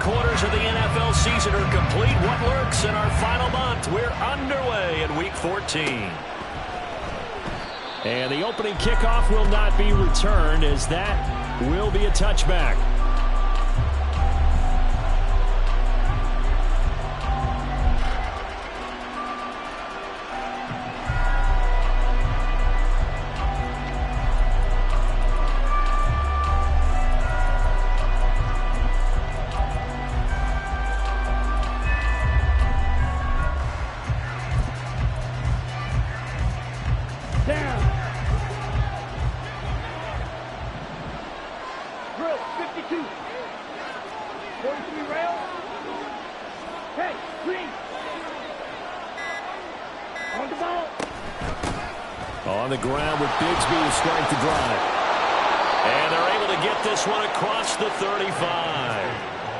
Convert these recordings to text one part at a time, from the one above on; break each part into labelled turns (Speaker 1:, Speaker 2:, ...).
Speaker 1: 3/4 of the NFL season are complete. What lurks in our final month? We're underway in Week 14. And the opening kickoff will not be returned, as that will be a touchback.
Speaker 2: On the ground with Bigsby to start the drive.
Speaker 1: And they're able to get this one across the 35.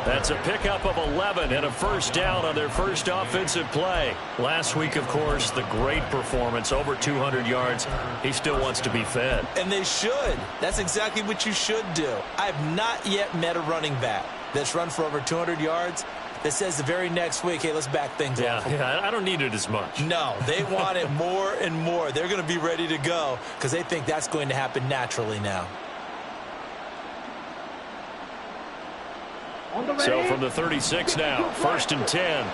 Speaker 1: That's a pickup of 11 and a first down on their first offensive play. Last week, of course, the great performance, over 200 yards. He still wants to be fed.
Speaker 3: And they should. That's exactly what you should do. I have not yet met a running back that's run for over 200 yards that says the very next week, hey, let's back things up.
Speaker 1: Yeah, I don't need it as much.
Speaker 3: No, they want it more and more. They're going to be ready to go because they think that's going to happen naturally now.
Speaker 1: So from the 36 now, 1st and 10.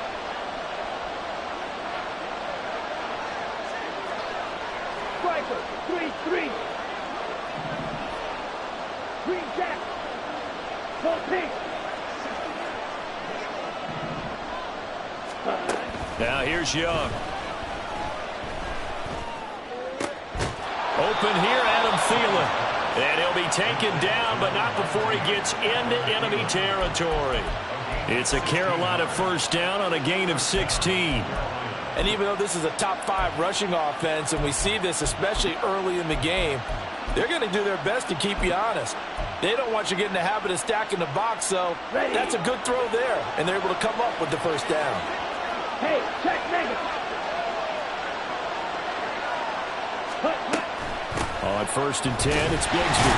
Speaker 4: Striker, 3-3. Green Jack. 4
Speaker 1: Now here's Young. Open here, Adam Thielen. And he'll be taken down, but not before he gets into enemy territory. It's a Carolina first down on a gain of 16.
Speaker 5: And even though this is a top 5 rushing offense, and we see this especially early in the game, they're going to do their best to keep you honest. They don't want you to get in the habit of stacking the box, so that's a good throw there. And they're able to come up with the first down.
Speaker 4: Hey, check negative.
Speaker 1: On 1st and 10, it's Bigsby.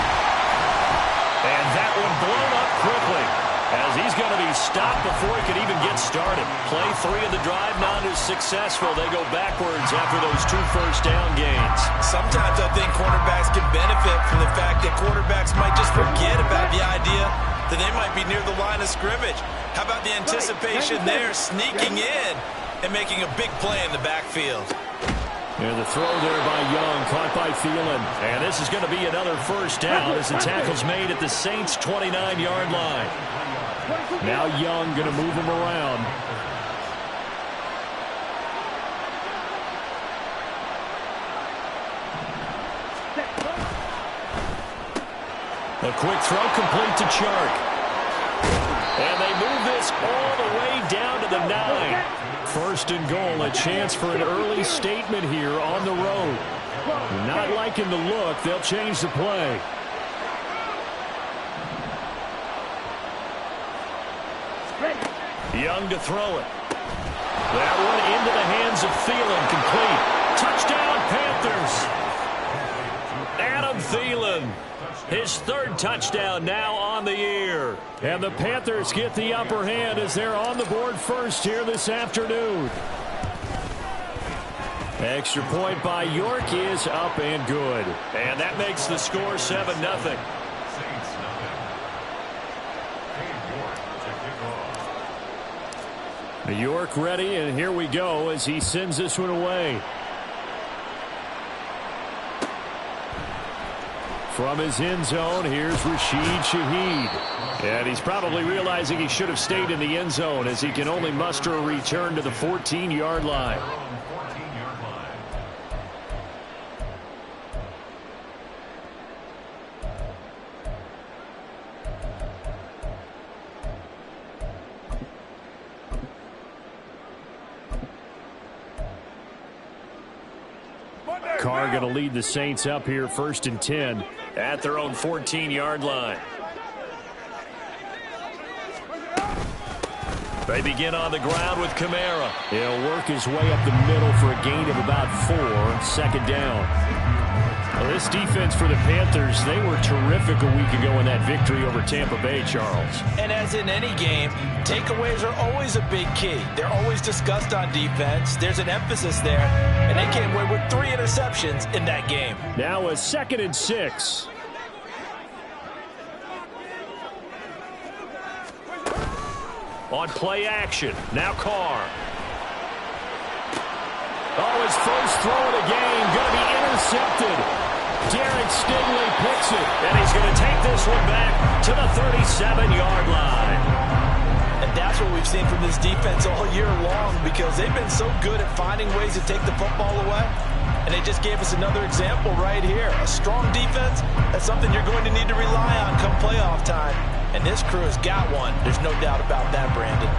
Speaker 1: And that one blown up quickly, as he's going to be stopped before he can even get started. Play 3 of the drive not as successful. They go backwards after those 2 first down gains.
Speaker 3: Sometimes I think cornerbacks can benefit from the fact that quarterbacks might just forget about the idea that they might be near the line of scrimmage. How about the anticipation there, sneaking in and making a big play in the backfield?
Speaker 1: And the throw there by Young, caught by Thielen. And this is going to be another first down as the tackle's made at the Saints' 29-yard line. Now Young going to move him around. A quick throw complete to Chark. And they move this all the way down to the 9. 1st and goal, a chance for an early statement here on the road. Not liking the look, they'll change the play. Young to throw it. That one into the hands of Thielen, complete. Touchdown, Panthers. Adam Thielen. His 3rd touchdown now on the year. And the Panthers get the upper hand as they're on the board first here this afternoon. Extra point by York is up and good. And that makes the score 7-0. York ready, and here we go as he sends this one away. From his end zone, here's Rashid Shaheed. And he's probably realizing he should have stayed in the end zone as he can only muster a return to the 14-yard line. Carr going to lead the Saints up here 1st and 10 at their own 14-yard line. They begin on the ground with Kamara. He'll work his way up the middle for a gain of about 4. 2nd down. Well, this defense for the Panthers, they were terrific a week ago in that victory over Tampa Bay, Charles.
Speaker 5: And as in any game, takeaways are always a big key. They're always discussed on defense. There's an emphasis there, and they came away with 3 interceptions in that game.
Speaker 1: Now a 2nd and 6. On play action, now Carr. Oh, his first throw of the game, going to be intercepted. Derek Stingley picks it, and he's going to take this one back to the 37-yard line.
Speaker 5: And that's what we've seen from this defense all year long, because they've been so good at finding ways to take the football away. And they just gave us another example right here. A strong defense, that's something you're going to need to rely on come playoff time. And this crew has got one. There's no doubt about that, Brandon.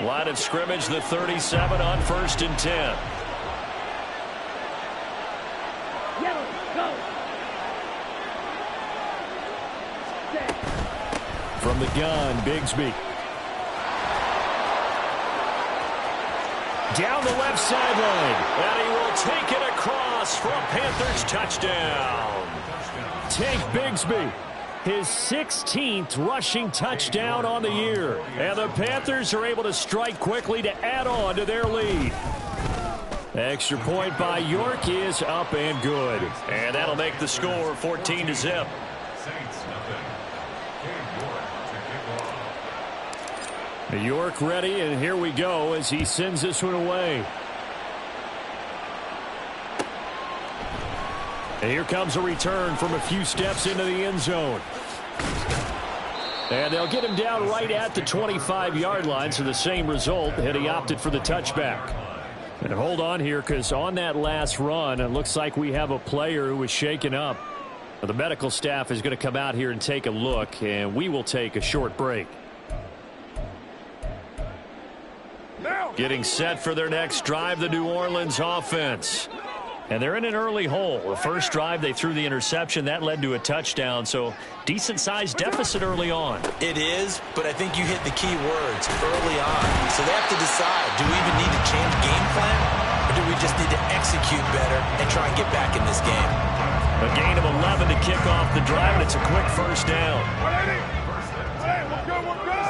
Speaker 1: Line of scrimmage, the 37 on 1st and 10.
Speaker 4: Yellow, go. Set.
Speaker 1: From the gun, Bigsby. Down the left sideline, and he will take it across for a Panthers touchdown. Tank Bigsby, his 16th rushing touchdown on the year. And the Panthers are able to strike quickly to add on to their lead. Extra point by York is up and good. And that'll make the score 14-0. York ready, and here we go as he sends this one away. And here comes a return from a few steps into the end zone. And they'll get him down right at the 25-yard line, so the same result, and he opted for the touchback. And hold on here, because on that last run, it looks like we have a player who was shaken up. The medical staff is going to come out here and take a look, and we will take a short break. Getting set for their next drive, the New Orleans offense. And they're in an early hole. The first drive, they threw the interception. That led to a touchdown, so decent-sized deficit early on.
Speaker 5: It is, but I think you hit the key words early on. So they have to decide, do we even need to change game plan, or do we just need to execute better and try and get back in this game?
Speaker 1: A gain of 11 to kick off the drive, and it's a quick first down.
Speaker 4: Hey, we're good, we're good.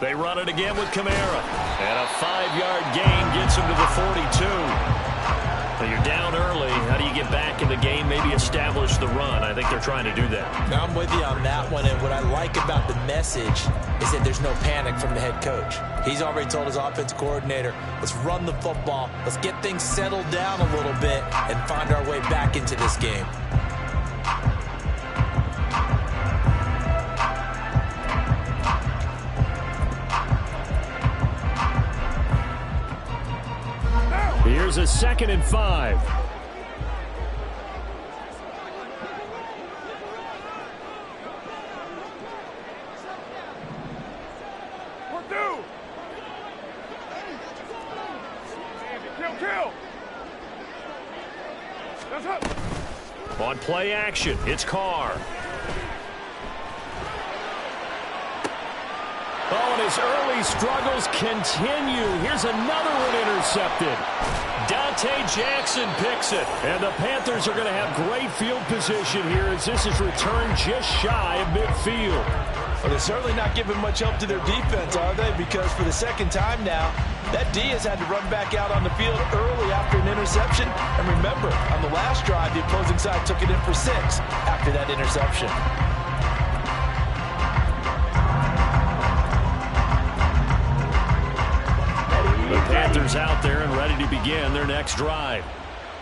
Speaker 1: They run it again with Kamara. And a 5-yard gain gets him to the 42. So you're down early. How do you get back in the game, maybe establish the run? I think they're trying to do that.
Speaker 5: Now, I'm with you on that one, and what I like about the message is that there's no panic from the head coach. He's already told his offensive coordinator, let's run the football, let's get things settled down a little bit and find our way back into this game.
Speaker 1: Here's a 2nd and 5.
Speaker 4: We're due. Kill. That's up.
Speaker 1: On play action, it's Carr. Oh, and his early struggles continue. Here's another one intercepted. Dante Jackson picks it. And the Panthers are going to have great field position here as this is returned just shy of midfield.
Speaker 5: Well, they're certainly not giving much help to their defense, are they? Because for the second time now, that D has had to run back out on the field early after an interception. And remember, on the last drive, the opposing side took it in for 6 after that interception.
Speaker 1: The Panthers out there and ready to begin their next drive.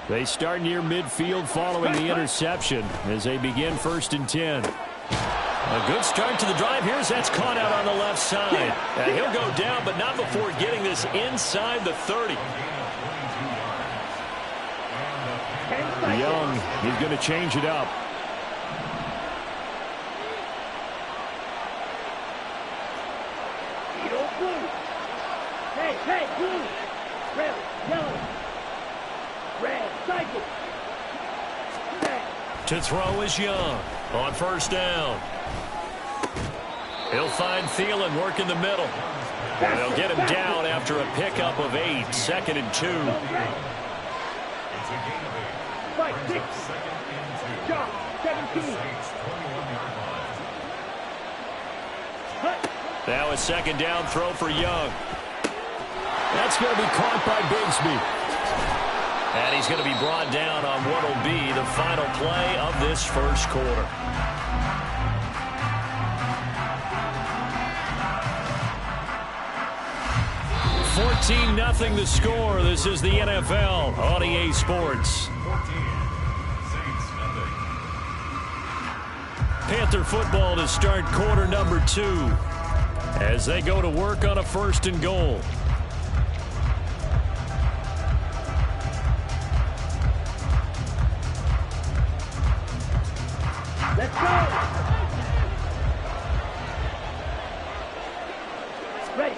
Speaker 1: They start near midfield following the interception as they begin 1st and 10. A good start to the drive. That's caught out on the left side. He'll go down, but not before getting this inside the 30. Young, he's going to change it up.
Speaker 4: Hey, blue. Red, yellow. Red, cycle.
Speaker 1: To throw is Young on 1st down. He'll find Thielen working the middle. And they'll get him down after a pickup of 8, 2nd and 2.
Speaker 4: Fight, 6. John, 17.
Speaker 1: Now a 2nd down throw for Young. That's going to be caught by Bigsby. And he's going to be brought down on what will be the final play of this first quarter. $14-0 the score. This is the NFL on EA Sports. Panther football to start quarter number 2 as they go to work on a 1st and goal.
Speaker 4: Let's go. Ready.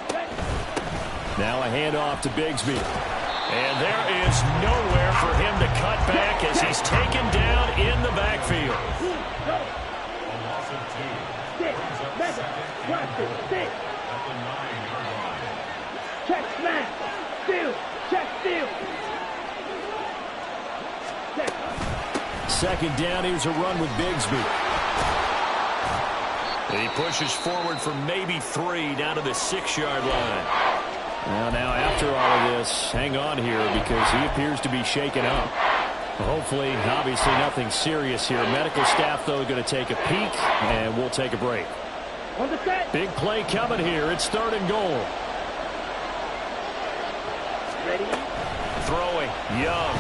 Speaker 1: Now a handoff to Bigsby. And there is nowhere for him to cut back as he's taken down in the backfield.
Speaker 4: Check smash. Steal. Check steal.
Speaker 1: 2nd down. Here's a run with Bigsby. He pushes forward for maybe 3 down to the 6-yard line. Well, now after all of this, hang on here because he appears to be shaken up. Hopefully, obviously nothing serious here. Medical staff, though, going to take a peek, and we'll take a break.
Speaker 4: On the set.
Speaker 1: Big play coming here. It's 3rd and goal.
Speaker 4: Ready.
Speaker 1: Throwing. Young.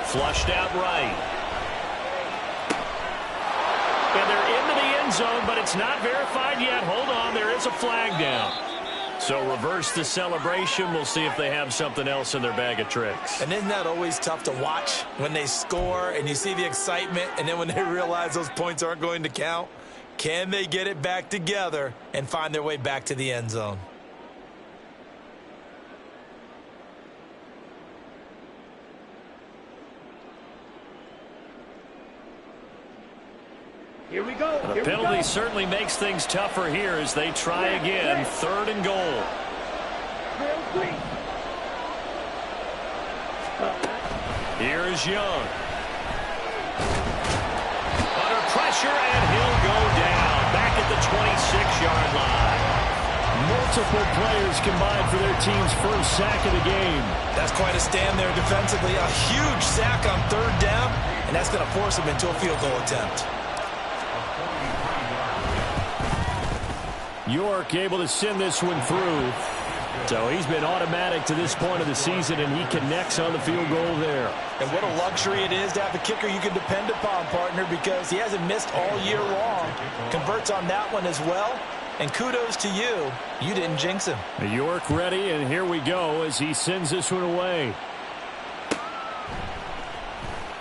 Speaker 1: Flushed out right. And they're into the end zone, but it's not verified yet. Hold on. There is a flag down. So reverse the celebration. We'll see if they have something else in their bag of tricks.
Speaker 5: And isn't that always tough to watch when they score and you see the excitement and then when they realize those points aren't going to count? Can they get it back together and find their way back to the end zone?
Speaker 4: Here we go.
Speaker 1: The penalty certainly makes things tougher here as they try again. 3rd and goal. Here is Young. Under pressure, and he'll go down. Back at the 26-yard line. Multiple players combined for their team's first sack of the game.
Speaker 5: That's quite a stand there defensively. A huge sack on 3rd down, and that's going to force them into a field goal attempt.
Speaker 1: York able to send this one through. So he's been automatic to this point of the season, and he connects on the field goal there.
Speaker 5: And what a luxury it is to have a kicker you can depend upon, partner, because he hasn't missed all year long. Converts on that one as well. And kudos to you. You didn't jinx him.
Speaker 1: York ready, and here we go as he sends this one away.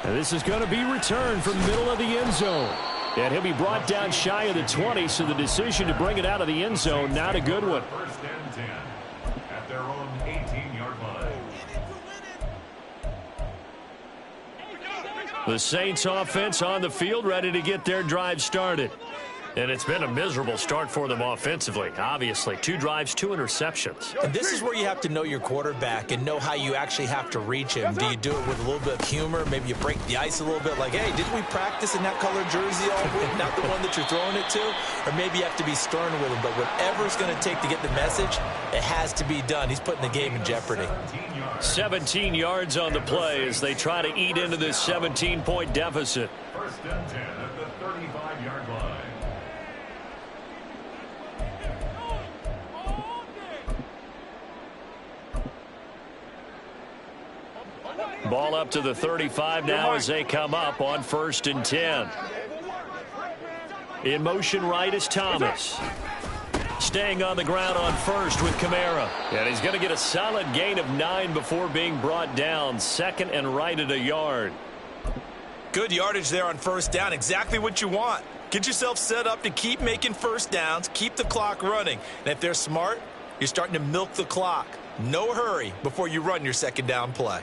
Speaker 1: And this is going to be returned from the middle of the end zone. And he'll be brought down shy of the 20, so the decision to bring it out of the end zone, not a good one.
Speaker 6: 1st and 10 at their own 18-yard line.
Speaker 1: The Saints offense on the field, ready to get their drive started. And it's been a miserable start for them offensively, obviously. 2 drives, 2 interceptions.
Speaker 5: And this is where you have to know your quarterback and know how you actually have to reach him. Do you do it with a little bit of humor? Maybe you break the ice a little bit like, hey, didn't we practice in that color jersey all week? Not the one that you're throwing it to? Or maybe you have to be stern with him. But whatever it's going to take to get the message, it has to be done. He's putting the game in jeopardy.
Speaker 1: 17 yards on the play as they try to eat into this 17-point deficit.
Speaker 6: 1st and 10 at the 35-yard line.
Speaker 1: Ball up to the 35 now as they come up on 1st and 10. In motion right is Thomas. Staying on the ground on 1st with Kamara. And he's going to get a solid gain of 9 before being brought down. 2nd and right at a yard.
Speaker 5: Good yardage there on 1st down. Exactly what you want. Get yourself set up to keep making 1st downs. Keep the clock running. And if they're smart, you're starting to milk the clock. No hurry before you run your 2nd down play.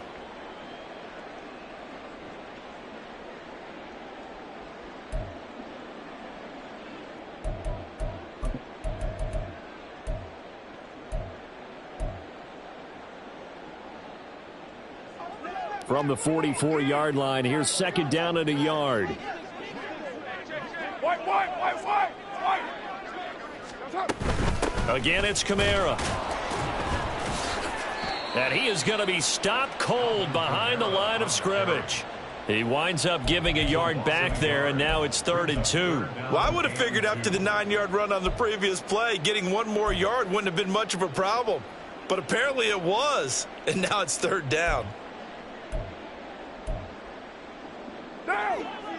Speaker 2: From the 44-yard line, here's second down and a yard.
Speaker 1: Again, it's Kamara. And he is going to be stopped cold behind the line of scrimmage. He winds up giving a yard back there, and now it's 3rd and 2.
Speaker 3: Well, I would have figured after the 9-yard run on the previous play, getting one more yard wouldn't have been much of a problem. But apparently it was, and now it's 3rd down.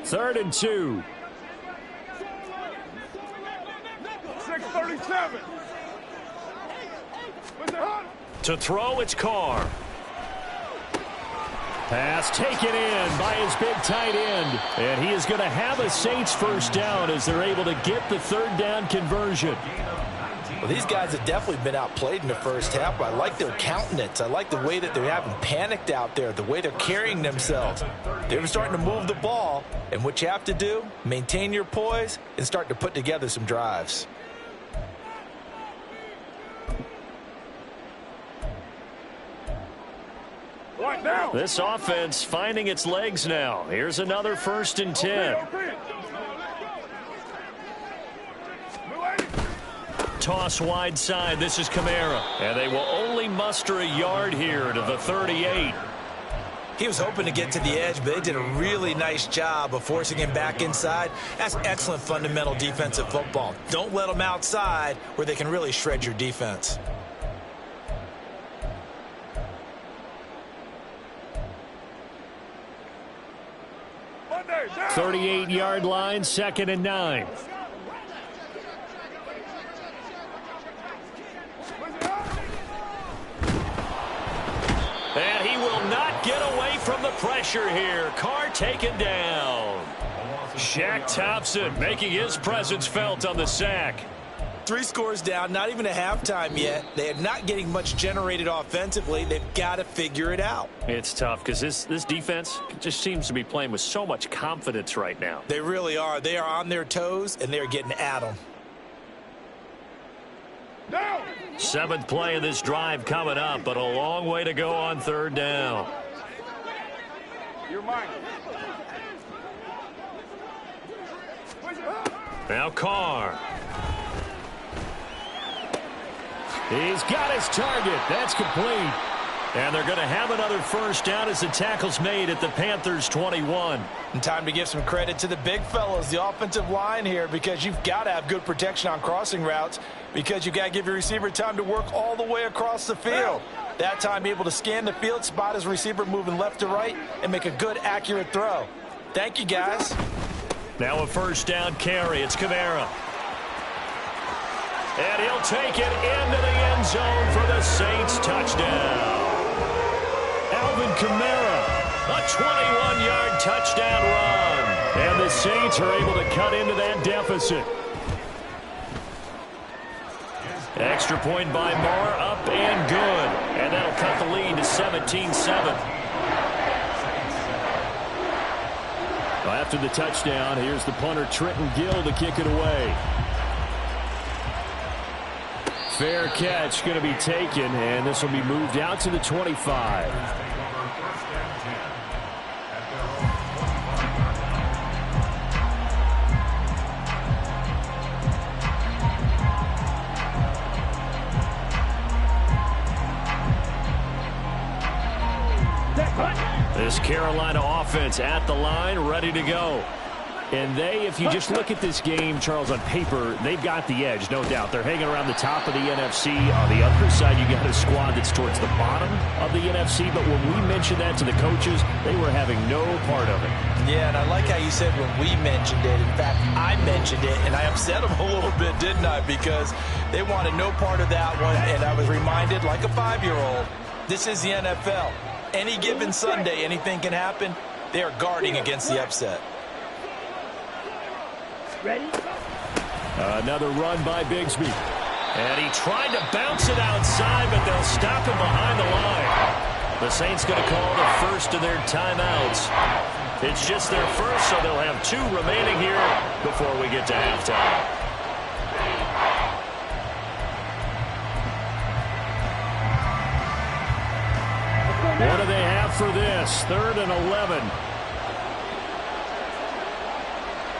Speaker 2: 3rd and 2.
Speaker 6: 6:37.
Speaker 1: To throw, it's Carr. Pass taken in by his big tight end. And he is going to have a Saints first down as they're able to get the 3rd down conversion.
Speaker 5: Well, these guys have definitely been outplayed in the first half, but I like their countenance. I like the way that they haven't panicked out there, the way they're carrying themselves. They're starting to move the ball, and what you have to do, maintain your poise and start to put together some drives.
Speaker 1: This offense finding its legs now. Here's another 1st and 10. Toss wide side. This is Kamara. And they will only muster a yard here to the 38.
Speaker 3: He was hoping to get to the edge, but they did a really nice job of forcing him back inside. That's excellent fundamental defensive football. Don't let them outside where they can really shred your defense.
Speaker 1: 38-yard line, 2nd and 9. And he will not get away from the pressure here. Carr taken down. Shaq Thompson making his presence felt on the sack.
Speaker 3: 3 scores down, not even a halftime yet. They are not getting much generated offensively. They've got to figure it out.
Speaker 1: It's tough because this defense just seems to be playing with so much confidence right now.
Speaker 3: They really are. They are on their toes, and they're getting at them.
Speaker 1: 7th play of this drive coming up, but a long way to go on 3rd down. Now Carr. He's got his target. That's complete. And they're going to have another 1st down as the tackle's made at the Panthers' 21.
Speaker 5: And time to give some credit to the big fellows, the offensive line here, because you've got to have good protection on crossing routes, because you've got to give your receiver time to work all the way across the field. That time able to scan the field, spot his receiver moving left to right, and make a good, accurate throw. Thank you, guys.
Speaker 1: Now a 1st down carry. It's Kamara. And he'll take it into the end zone for the Saints touchdown. Alvin Kamara, a 21-yard touchdown run. And the Saints are able to cut into that deficit. Extra point by Moore, up and good. And that'll cut the lead to 17-7.
Speaker 2: After the touchdown, here's the punter Trenton Gill to kick it away. Fair catch going to be taken, and this will be moved out to the 25.
Speaker 1: This Carolina offense at the line, ready to go. And they, if you just look at this game, Charles, on paper, they've got the edge, no doubt. They're hanging around the top of the NFC. On the other side, you got a squad that's towards the bottom of the NFC. But when we mentioned that to the coaches, they were having no part of it.
Speaker 5: Yeah, and I like how you said when we mentioned it. In fact, I mentioned it, and I upset them a little bit, didn't I? Because they wanted no part of that one, and I was reminded, like a 5-year-old, this is the NFL. Any given Sunday, anything can happen. They are guarding against the upset.
Speaker 4: Ready?
Speaker 1: Another run by Bigsby. And he tried to bounce it outside, but they'll stop him behind the line. The Saints going to call the first of their timeouts. It's just their first, so they'll have 2 remaining here before we get to halftime. What do they have
Speaker 2: for this. 3rd and 11.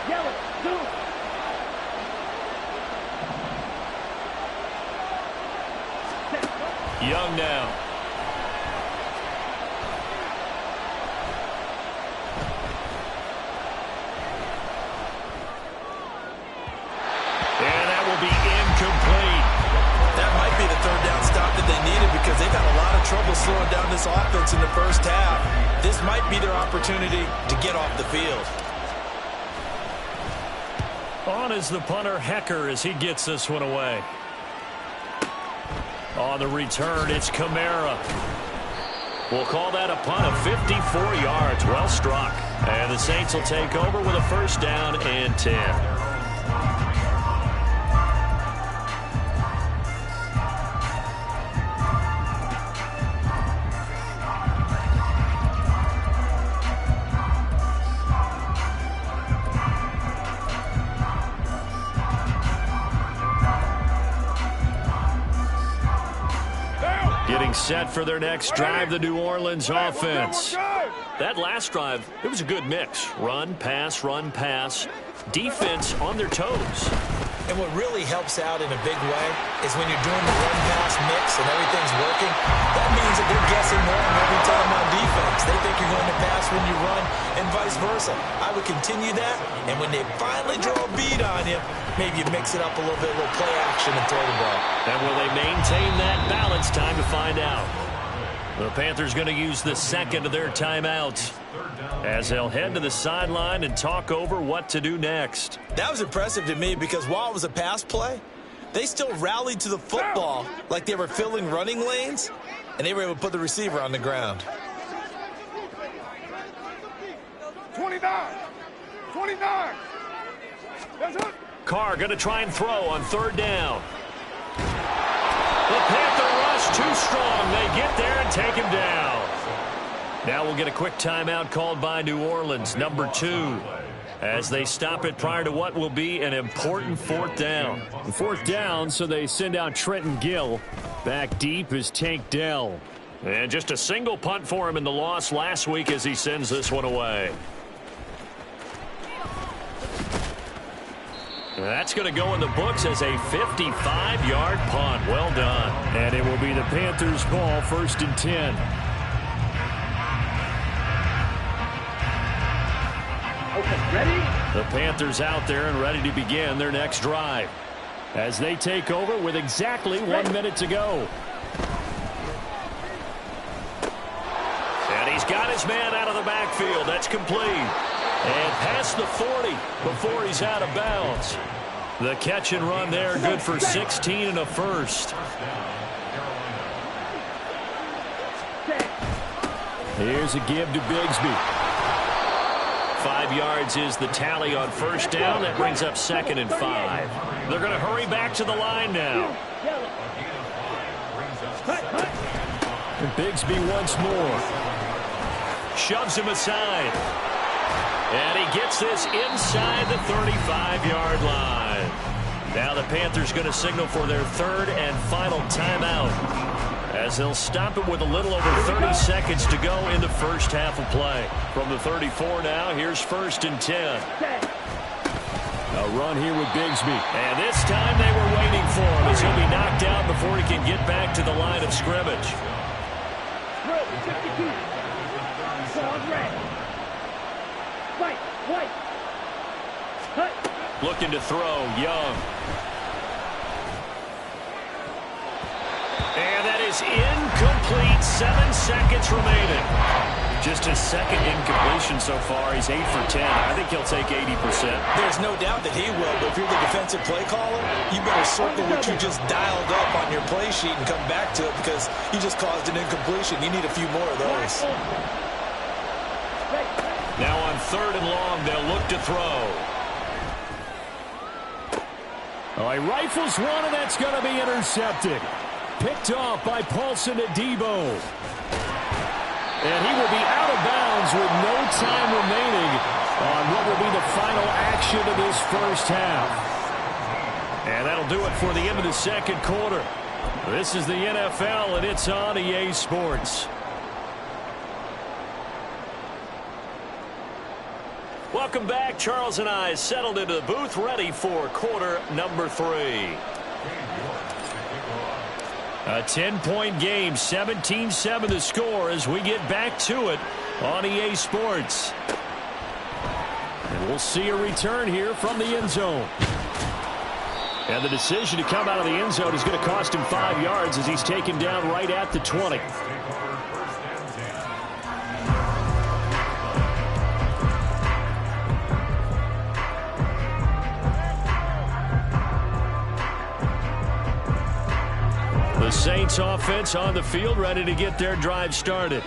Speaker 4: Yellow, two.
Speaker 1: Young now. And that will be incomplete.
Speaker 3: That might be the 3rd down stop that they needed because they've had a lot of trouble slowing down this offense in the first half. This might be their opportunity to get off the field.
Speaker 1: On is the punter, Hecker, as he gets this one away. On the return, it's Kamara. We'll call that a punt of 54 yards. Well struck. And the Saints will take over with a 1st down and 10. Getting set for their next drive, the New Orleans offense. That last drive, it was a good mix. Run, pass, defense on their toes.
Speaker 3: And what really helps out in a big way is when you're doing the run-pass mix and everything's working, that means that they're guessing wrong every time on defense. They think you're going to pass when you run and vice versa. I would continue that, and when they finally draw a beat on you, maybe you mix it up a little bit, a little play action and throw the ball.
Speaker 1: And will they maintain that balance? Time to find out. The Panthers going to use the 2nd of their timeouts as they'll head to the sideline and talk over what to do next.
Speaker 3: That was impressive to me because while it was a pass play, they still rallied to the football like they were filling running lanes, and they were able to put the receiver on the ground.
Speaker 6: 29.
Speaker 1: Carr going to try and throw on 3rd down. The Panther rush too strong. They get there and take him down. Now we'll get a quick timeout called by New Orleans, number 2, as they stop it prior to what will be an important 4th down.
Speaker 2: 4th down, so they send out Trenton Gill. Back deep is Tank Dell.
Speaker 1: And just a single punt for him in the loss last week as he sends this one away. That's going to go in the books as a 55-yard punt. Well done.
Speaker 2: And it will be the Panthers' ball, 1st and 10.
Speaker 4: Okay, ready?
Speaker 1: The Panthers out there and ready to begin their next drive
Speaker 2: as they take over with exactly 1 minute to go.
Speaker 1: And he's got his man out of the backfield. That's complete. And past the 40 before he's out of bounds. The catch and run there, good for 16 and a 1st.
Speaker 2: Here's a give to Bigsby.
Speaker 1: 5 yards is the tally on 1st down. That brings up 2nd and 5. They're going to hurry back to the line now.
Speaker 2: And Bigsby once more.
Speaker 1: Shoves him aside. And he gets this inside the 35-yard line. Now the Panthers going to signal for their 3rd and final timeout, as they'll stop it with a little over 30 seconds to go in the first half of play. From the 34 now, here's 1st and 10.
Speaker 2: A run here with Bigsby.
Speaker 1: And this time they were waiting for him as he'll be knocked out before he can get back to the line of scrimmage. Looking to throw, Young. And that is incomplete. 7 seconds remaining. Just his 2nd incompletion so far. He's 8 for 10. I think he'll take 80%.
Speaker 3: There's no doubt that he will, but if you're the defensive play caller, you better circle what you just dialed up on your play sheet and come back to it because you just caused an incompletion. You need a few more of those.
Speaker 1: Now on 3rd and long, they'll look to throw.
Speaker 2: Oh, he rifles one, and that's going to be intercepted. Picked off by Paulson Adebo. And he will be out of bounds with no time remaining on what will be the final action of this first half.
Speaker 1: And that'll do it for the end of the 2nd quarter. This is the NFL, and it's on EA Sports. Welcome back. Charles and I settled into the booth ready for quarter number 3. A 10-point game, 17-7 the score as we get back to it on EA Sports. And we'll see a return here from the end zone. And the decision to come out of the end zone is going to cost him 5 yards as he's taken down right at the 20. The Saints offense on the field ready to get their drive started.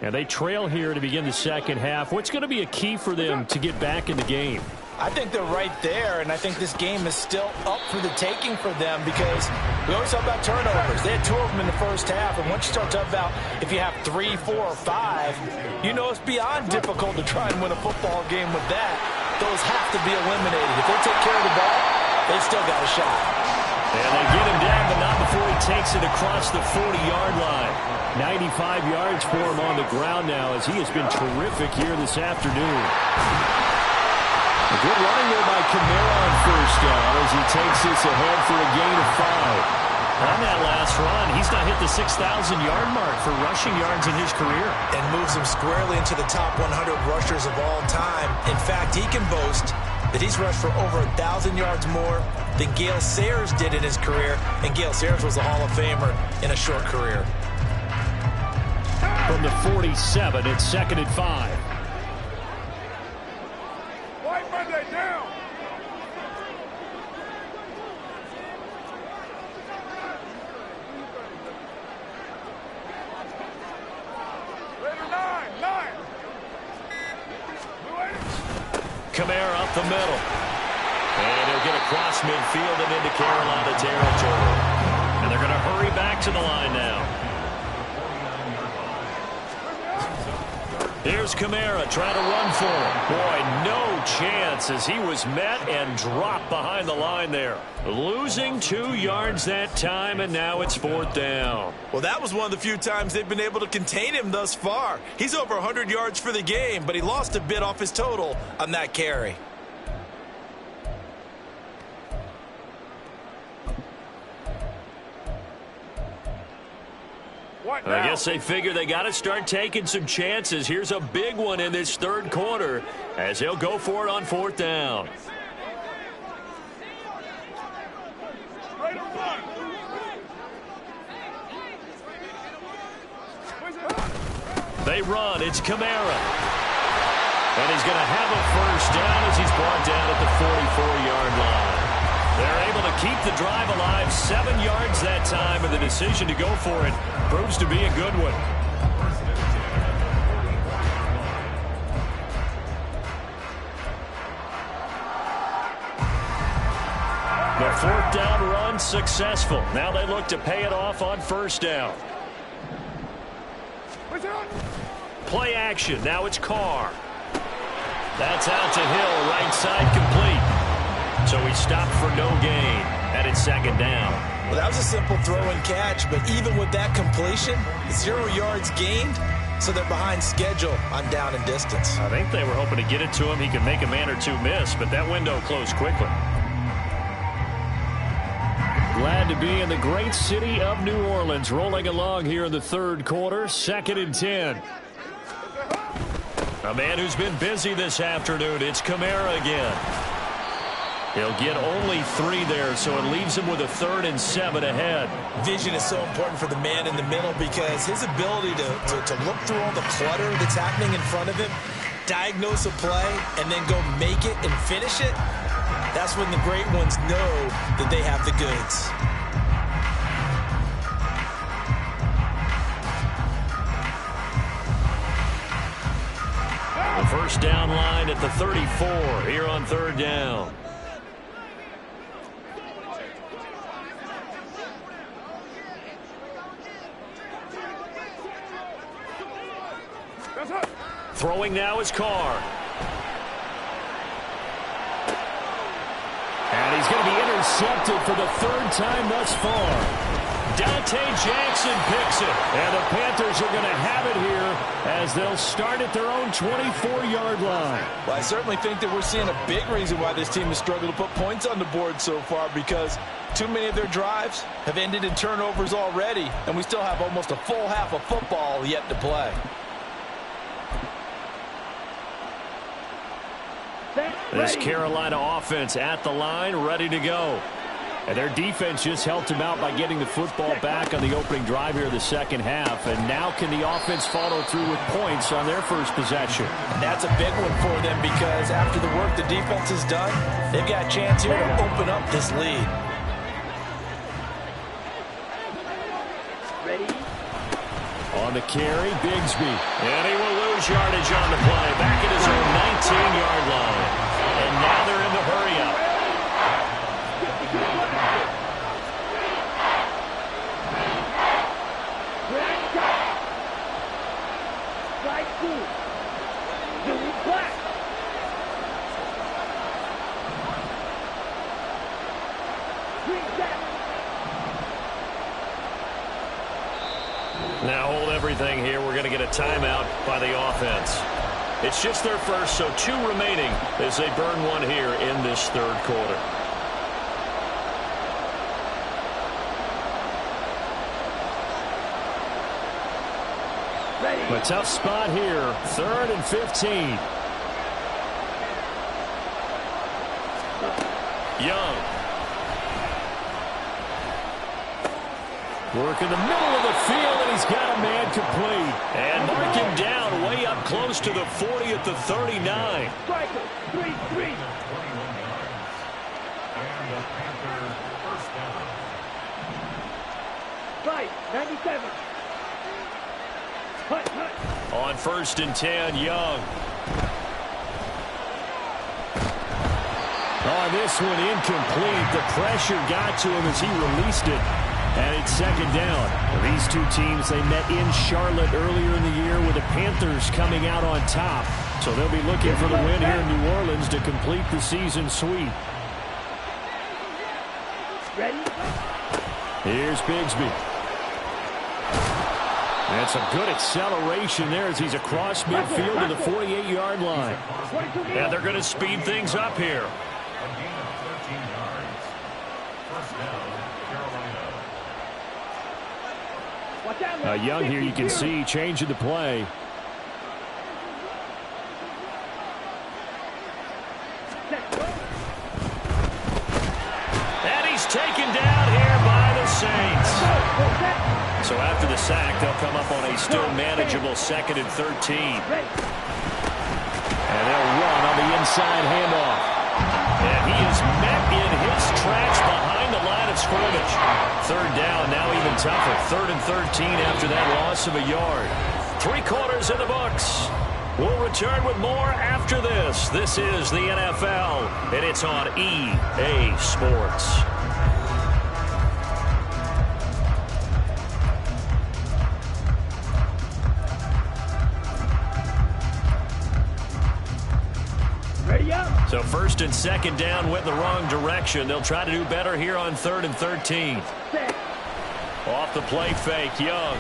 Speaker 1: And they trail here to begin the second half. What's going to be a key for them to get back in the game?
Speaker 5: I think they're right there, and I think this game is still up for the taking for them because we always talk about turnovers. They had 2 of them in the first half, and once you start talking about if you have 3, 4, or 5, you know it's beyond difficult to try and win a football game with that. Those have to be eliminated. If they take care of the ball, they've still got a shot.
Speaker 1: And they get him down, but not before he takes it across the 40-yard line. 95 yards for him on the ground now as he has been terrific here this afternoon. A good running there by Kamara on first down as he takes this ahead for a gain of 5. On that last run, he's not hit the 6,000-yard mark for rushing yards in his career.
Speaker 3: And moves him squarely into the top 100 rushers of all time. In fact, he can boast that he's rushed for over 1,000 yards more than Gale Sayers did in his career, and Gale Sayers was a Hall of Famer in a short career.
Speaker 1: From the 47, it's 2nd and 5.
Speaker 4: White Monday down. Raider 9.
Speaker 1: Kamara up the middle. And he'll get across midfield and into Carolina territory. And they're going to hurry back to the line now. Here's Kamara trying to run for him. Boy, no chance as he was met and dropped behind the line there. Losing 2 yards that time, and now it's 4th down.
Speaker 3: Well, that was one of the few times they've been able to contain him thus far. He's over 100 yards for the game, but he lost a bit off his total on that carry.
Speaker 1: I guess they figure they got to start taking some chances. Here's a big one in this 3rd quarter as he'll go for it on 4th down. They run. It's Kamara. And he's going to have a 1st down as he's brought down at the 44-yard line. They're able to keep the drive alive, 7 yards that time, and the decision to go for it proves to be a good one. The 4th down run successful. Now they look to pay it off on 1st down. Play action. Now it's Carr. That's out to Hill, right side complete. So he stopped for no gain, and it's 2nd down.
Speaker 3: Well, that was a simple throw and catch, but even with that completion, 0 yards gained, so they're behind schedule on down and distance.
Speaker 1: I think they were hoping to get it to him. He could make a man or two miss, but that window closed quickly. Glad to be in the great city of New Orleans, rolling along here in the 3rd quarter, 2nd and 10. A man who's been busy this afternoon, it's Kamara again. He'll get only 3 there, so it leaves him with a 3rd and 7 ahead.
Speaker 3: Vision is so important for the man in the middle because his ability to look through all the clutter that's happening in front of him, diagnose a play, and then go make it and finish it, that's when the great ones know that they have the goods.
Speaker 1: The 1st down line at the 34 here on 3rd down. Throwing now is Carr. And he's going to be intercepted for the 3rd time thus far. Dante Jackson picks it. And the Panthers are going to have it here as they'll start at their own 24-yard line.
Speaker 5: Well, I certainly think that we're seeing a big reason why this team has struggled to put points on the board so far, because too many of their drives have ended in turnovers already, and we still have almost a full half of football yet to play.
Speaker 1: This Carolina offense at the line, ready to go. And their defense just helped them out by getting the football back on the opening drive here in the second half. And now can the offense follow through with points on their first possession?
Speaker 5: And that's a big one for them, because after the work the defense has done, they've got a chance here to open up this lead.
Speaker 1: On the carry, Bigsby. And he will lose yardage on the play. Back at his own 19-yard line. And now they're in the hurry-up. Now hold everything here. We're going to get a timeout by the offense. It's just their first, so 2 remaining as they burn one here in this third quarter. A tough spot here. 3rd and 15. Young. Work in the middle of the field, and he's got a man complete. And mark him down way up close to the 40 at the 39.
Speaker 6: Striker, 3-3. 21 yards. And the Panthers first down.
Speaker 4: Right, 97. Hut.
Speaker 1: On 1st and 10, Young. On this one, incomplete. The pressure got to him as he released it. And it's 2nd down. These two teams, they met in Charlotte earlier in the year with the Panthers coming out on top. So they'll be looking for the win here in New Orleans to complete the season sweep.
Speaker 4: Ready?
Speaker 1: Here's Bigsby. And some good acceleration there as he's across midfield to the 48-yard line. And they're going to speed things up here.
Speaker 6: A gain of 13 yards. First down, Carolina.
Speaker 1: Young here, you can see, changing the play. And he's taken down here by the Saints. So after the sack, they'll come up on a still manageable 2nd and 13. And they'll run on the inside handoff. And he is met in his tracks behind the line of scrimmage. 3rd down, now even tougher. 3rd and 13 after that loss of a yard. 3 quarters in the books. We'll return with more after this. This is the NFL, and it's on EA Sports. So 1st and 2nd down went the wrong direction. They'll try to do better here on 3rd and 13. Off the play fake, Young.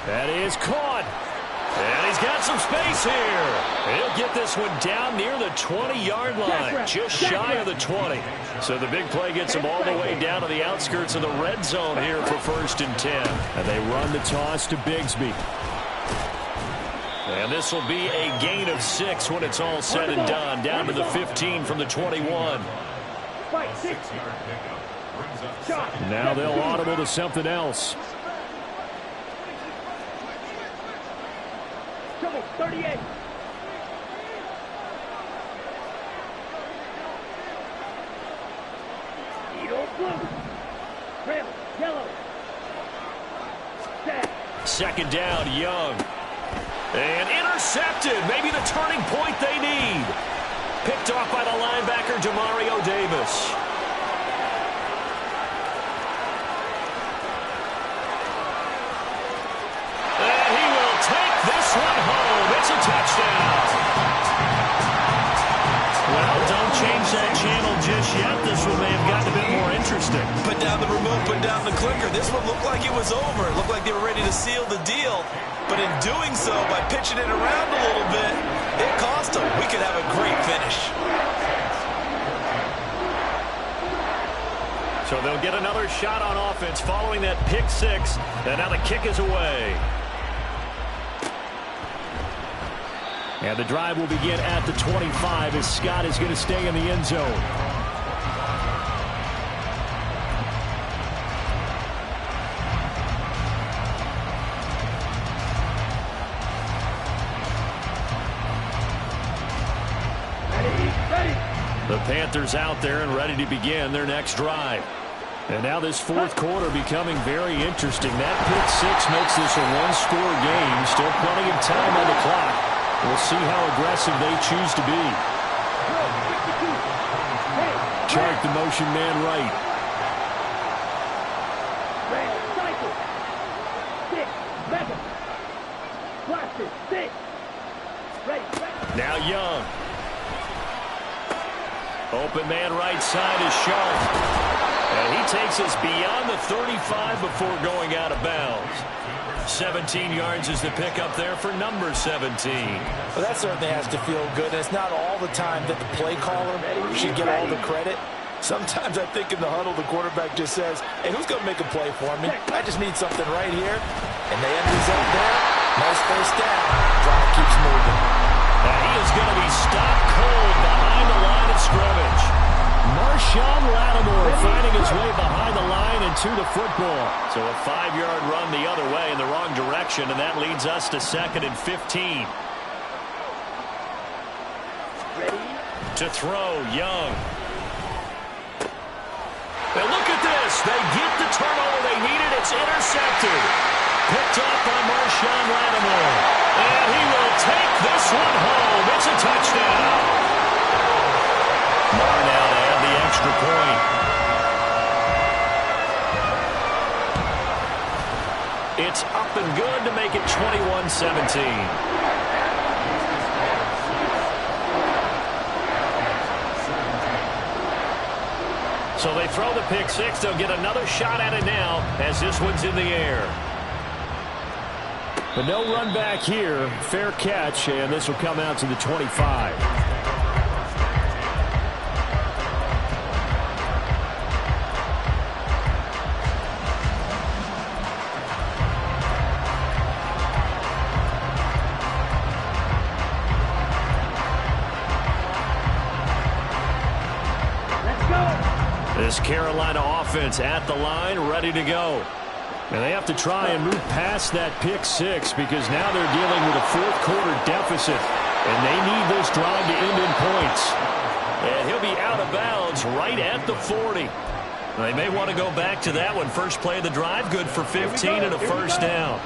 Speaker 1: That is caught. And he's got some space here. He'll get this one down near the 20-yard line, just shy of the 20. So the big play gets him all the way down to the outskirts of the red zone here for 1st and 10. And they run the toss to Bigsby. And this will be a gain of 6 when it's all said and done. Down to the 15 from the 21. Now they'll audible to something else.
Speaker 4: 38. Blue. Red. Yellow.
Speaker 1: 2nd down, Young. And intercepted. Maybe the turning point they need. Picked off by the linebacker, Demario Davis. And he will take this one home. It's a touchdown. Well, don't change that channel just yet. This one may have gotten a bit more interesting.
Speaker 3: Put down the remote, put throwing down the clicker. This one looked like it was over. It looked like they were ready to seal the deal. But in doing so, by pitching it around a little bit, it cost them. We could have a great finish.
Speaker 1: So they'll get another shot on offense following that pick six. And now the kick is away. And the drive will begin at the 25 as Scott is going to stay in the end zone. The Panthers out there and ready to begin their next drive. And now this fourth quarter becoming very interesting. That pick six makes this a one-score game. Still plenty of time on the clock. We'll see how aggressive they choose to be. Chark the motion man right.
Speaker 4: Cycle. 6, 7. Blaster, 6. Ready.
Speaker 1: Now Young. Open man right side is Sharp. And he takes us beyond the 35 before going out of bounds. 17 yards is the pickup there for number 17.
Speaker 5: Well, that certainly has to feel good. And it's not all the time that the play caller should get all the credit. Sometimes I think in the huddle, the quarterback just says, hey, who's going to make a play for me? I just need something right here. And the end result there, nice first down. Drive keeps moving.
Speaker 1: And he is going to be stopped cold behind the line of scrimmage. Marshawn Lattimore finding his way behind the line and to the football. So a 5-yard run the other way in the wrong direction, and that leads us to 2nd and 15.
Speaker 4: Ready.
Speaker 1: To throw, Young. And look at this. They get the turnover they needed. It's intercepted. Picked up by Marshawn Lattimore. And he will take this one home. It's a touchdown. Marr now to add the extra point. It's up and good to make it 21-17. So they throw the pick six. They'll get another shot at it now as this one's in the air. But no run back here. Fair catch, and this will come out to the 25. This Carolina offense at the line, ready to go. And they have to try and move past that pick six because now they're dealing with a fourth quarter deficit. And they need this drive to end in points. And he'll be out of bounds right at the 40. They may want to go back to that one. First play of the drive, good for 15 and a first down.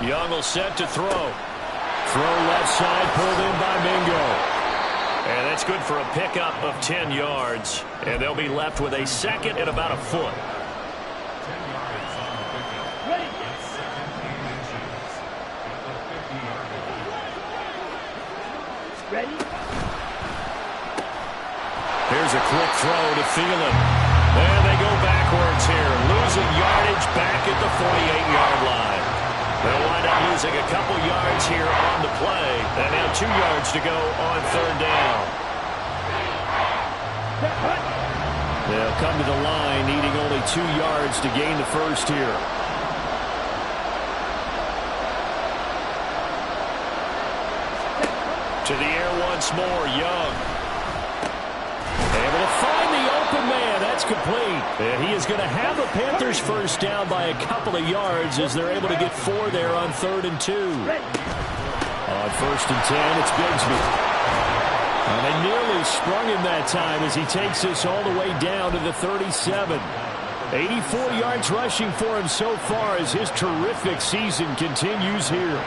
Speaker 1: Young will set to throw. Throw left side, pulled in by Mingo. And that's good for a pickup of 10 yards. And they'll be left with a second and about a foot.
Speaker 4: Ready?
Speaker 1: Here's a quick throw to Thielen. And they go backwards here. Losing yardage back at the 48-yard line. They'll wind up losing a couple yards here on the play. And now 2 yards to go on third down. They'll come to the line needing only 2 yards to gain the first here. To the air once more, Young. Able to find the open man. That's complete. And he is going to have the Panthers first down by a couple of yards as they're able to get 4 there on 3rd and 2. On 1st and 10, it's Bigsby. And they nearly sprung him that time as he takes this all the way down to the 37. 84 yards rushing for him so far as his terrific season continues here.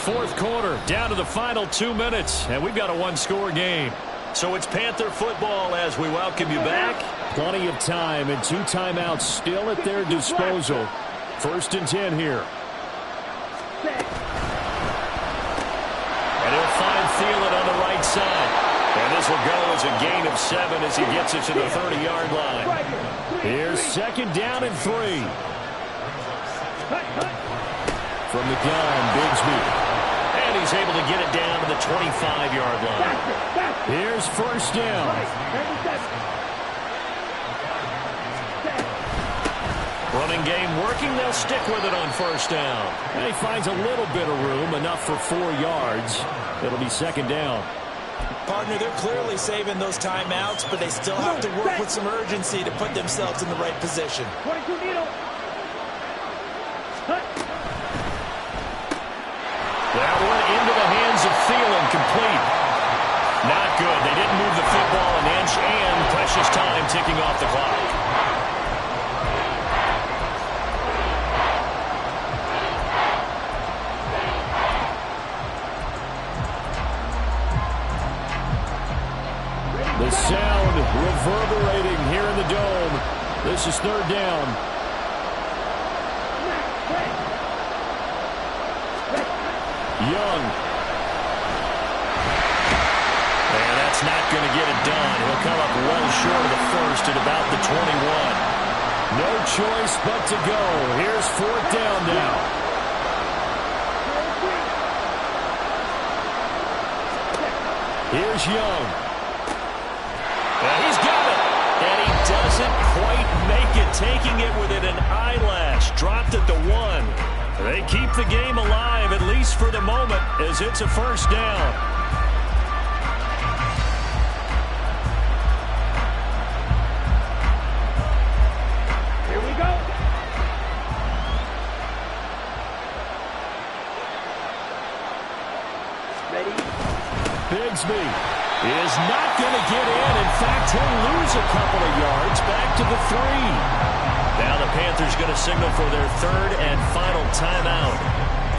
Speaker 1: Fourth quarter, down to the final 2 minutes, and we've got a one-score game. So it's Panther football as we welcome you back. Plenty of time and 2 timeouts still at their disposal. 1st and 10 here. And he'll find Thielen on the right side. And this will go as a gain of 7 as he gets it to the 30-yard line.
Speaker 2: Here's second down and 3. From the gun, Bigsby.
Speaker 1: And he's able to get it down to the 25-yard line.
Speaker 2: Here's first down.
Speaker 1: Running game working. They'll stick with it on first down.
Speaker 2: And he finds a little bit of room, enough for 4 yards. It'll be second down.
Speaker 5: Partner, they're clearly saving those timeouts, but they still have to work with some urgency to put themselves in the right position.
Speaker 4: 22 needle.
Speaker 1: That one into the hands of Thielen, complete. Not good. They didn't move the football an inch, and precious time ticking off the clock.
Speaker 2: The sound reverberating here in the dome. This is third down. Young.
Speaker 1: And that's not going to get it done. He'll come up well short of the first at about the 21.
Speaker 2: No choice but to go. Here's fourth down now. Here's Young.
Speaker 1: And he's got it. And he doesn't quite make it, taking it within an eyelash. Dropped at the 1. They keep the game alive, at least for the moment, as it's a first down.
Speaker 4: Here we go. Ready?
Speaker 2: Bigsby is not going to get in. In fact, he'll lose a couple of yards back to the 3.
Speaker 1: Now the Panthers going to signal for their third and final timeout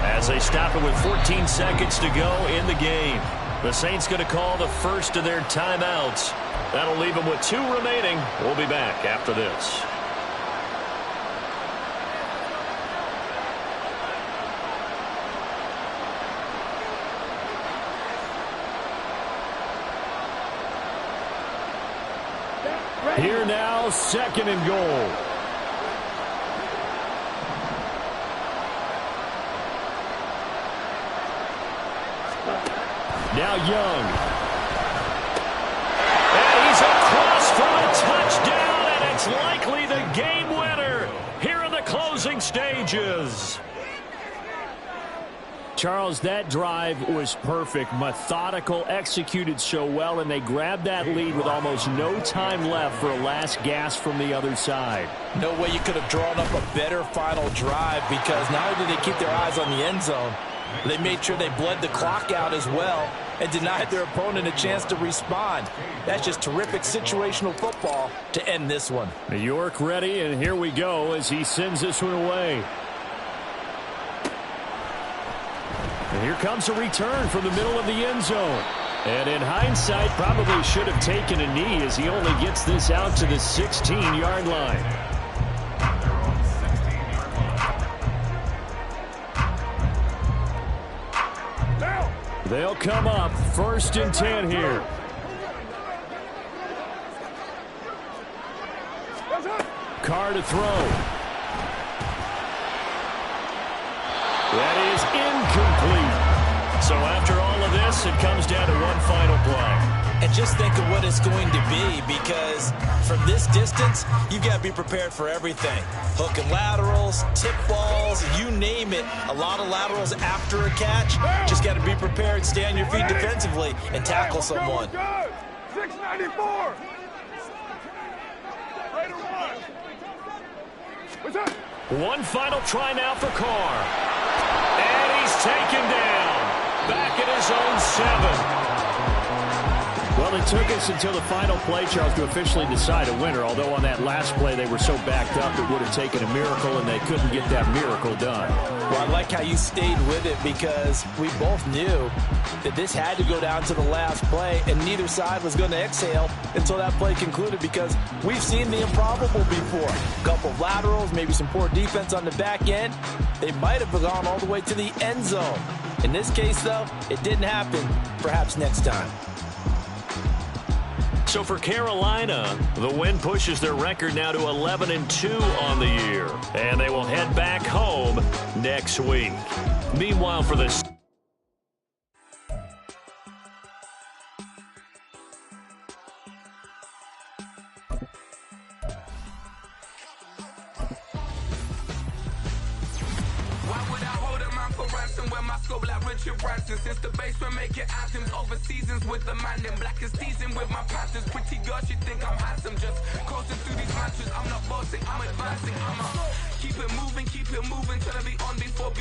Speaker 1: as they stop it with 14 seconds to go in the game. The Saints going to call the first of their timeouts. That'll leave them with 2 remaining. We'll be back after this.
Speaker 2: Here now, second and goal. Now Young.
Speaker 1: And he's across for a touchdown, and it's likely the game winner here in the closing stages.
Speaker 2: Charles, that drive was perfect, methodical, executed so well, and they grabbed that lead with almost no time left for a last gasp from the other side.
Speaker 5: No way you could have drawn up a better final drive, because not only did they keep their eyes on the end zone, they made sure they bled the clock out as well and denied their opponent a chance to respond. That's just terrific situational football to end this one.
Speaker 2: New York ready, and here we go as he sends this one away. And here comes a return from the middle of the end zone. And in hindsight, probably should have taken a knee as he only gets this out to the 16-yard line. They'll come up first and 10 here. Carr to throw. That is incomplete.
Speaker 1: So after all of this, it comes down to one final play.
Speaker 5: And just think of what it's going to be, because from this distance, you've got to be prepared for everything. Hook and laterals, tip balls, you name it. A lot of laterals after a catch. Just got to be prepared, stay on your feet defensively, and tackle someone.
Speaker 6: 694.
Speaker 1: One final try now for Carr. And he's taken down. Back at his own 7.
Speaker 2: Well, it took us until the final play, Charles, to officially decide a winner, although on that last play they were so backed up it would have taken a miracle, and they couldn't get that miracle done.
Speaker 5: Well, I like how you stayed with it, because we both knew that this had to go down to the last play, and neither side was going to exhale until that play concluded, because we've seen the improbable before. A couple of laterals, maybe some poor defense on the back end. They might have gone all the way to the end zone. In this case, though, it didn't happen. Perhaps next time.
Speaker 1: So for Carolina, the win pushes their record now to 11-2 on the year. And they will head back home next week. Meanwhile, for the
Speaker 7: since the basement making anthems over seasons with the man in black is teasing with my patterns. Pretty girls, you think I'm handsome, just coasting through these matches. I'm not bossing, I'm advancing. I'ma keep it moving, trying to be on before